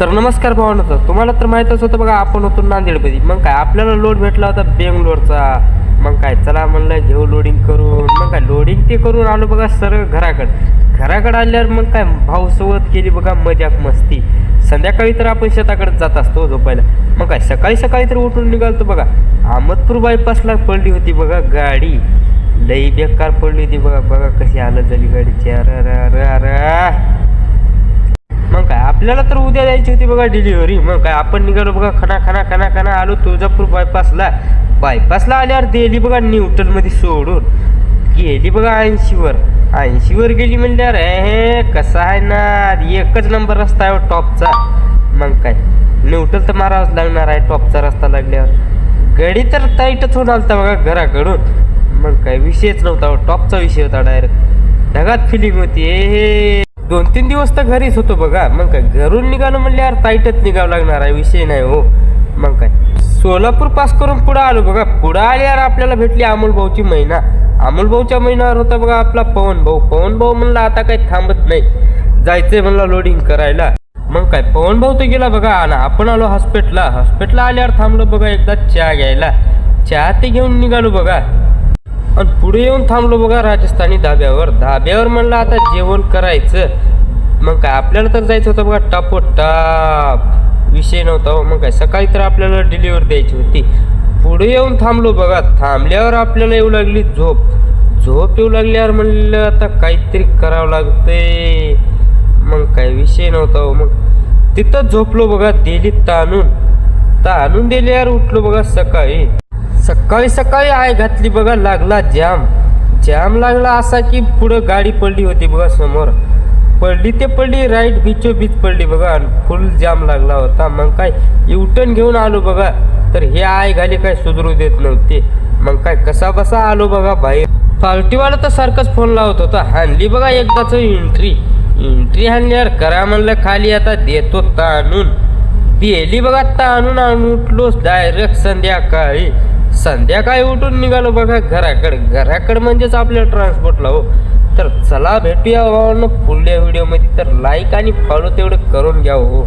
तर नमस्कार भावना, तर तुम्हाला तर माहीतच होतं बघा, आपण होतो नांदेडमध्ये. मग काय आपल्याला लोड भेटला होता बेंगलोरचा. मग काय चला म्हणलं घेऊ लोडिंग करून. मग काय लोडिंग ते करून आलो बघा सरळ घराकडे आल्यावर मग काय भाऊ सोबत केली बघा मजाक मस्ती. संध्याकाळी तर आपण शेताकडे जात असतो झोपायला. मग काय सकाळी सकाळी तर उठून निघालतो बघा. अहमदपूर बायपासला पडली होती बघा गाडी. लई बेकार पडली होती बघा. बघा कशी हालत झाली गाडीची. अरे मग काय आपल्याला तर उद्या द्यायची होती बघा डिलिव्हरी. मग काय आपण निघालो बघा खना आलो तुळजापूर बायपासला आल्यावर दिली बघा न्यूटनमध्ये सोडून. गेली बघा 80वर गेली म्हणल्यावर हे कसं आहे ना, एकच नंबर रस्ता आहे टॉपचा. मग काय न्यूटन तर मारावंच लागणार आहे टॉपचा रस्ता लागल्यावर. गाडी तर टाईटच होऊन आलता बघा घराकडून. मग काय विषयच नव्हता, टॉपचा विषय होता डायरेक्ट. ढगात फिलिंग होती. हे 2-3 दिवस तर घरीच होतो बघा. मग काय घरून निघालो म्हणल्यावर टाईटच निघावं लागणार आहे, विषय नाही हो. मग काय सोलापूर पास करून पुढं आलो बघा. पुढं आल्यावर आपल्याला भेटली अमोल भाऊची महिना. अमोल भाऊच्या महिन्यावर होता बघा आपला पवन भाऊ म्हणला आता काही थांबत नाही, जायचंय म्हणला लोडिंग करायला. मग काय पवन भाऊ तर गेला बघा. आणि आपण आलो हॉस्पिटलला आल्यावर थांबलो बघा एकदा चहा घ्यायला. चहा ते घेऊन निघालो बघा. आणि पुढे येऊन थांबलो बघा राजस्थानी धाब्यावर म्हणलं आता जेवण करायचं. मग काय आपल्याला तर जायचं होतं बघा टापोटाप, विषय नव्हता हो. मग काय सकाळी तर आपल्याला डिलिव्हरी द्यायची होती. पुढे येऊन थांबलो बघा. थांबल्यावर आपल्याला येऊ लागली झोप येऊ लागल्यावर म्हणलं आता काहीतरी करावं लागतंय. मग काय विषय नव्हता हो. मग तिथं झोपलो बघा. दिली ताणून दिल्यावर उठलो बघा सकाळी आय घातली बघा. लागला जाम लागला असा की पुढं गाडी पडली होती बघा समोर. पडली राईट बीच पडली बघा. आणि फुल जाम लागला होता. मग काय युटर्न घेऊन आलो बघा. तर हे आय घाली काय सुधरू देत नव्हते. मग काय कसा बसा आलो बघा बाहेर. पार्टीवाला तर सारखंच फोन लावत होता. हाणली बघा एकदाच एंट्री हाणल्यावर करा म्हणलं खाली आता देतो ताणून. दिली बघा ताणून आणि उठलो डायरेक्ट संध्याकाळी उठून निघालो बघा घराकडे म्हणजेच आपल्या ट्रान्सपोर्टला हो. तर चला भेटूया भावांनो पुढल्या व्हिडिओमध्ये. तर लाईक आणि फॉलो तेवढं करून घ्या हो.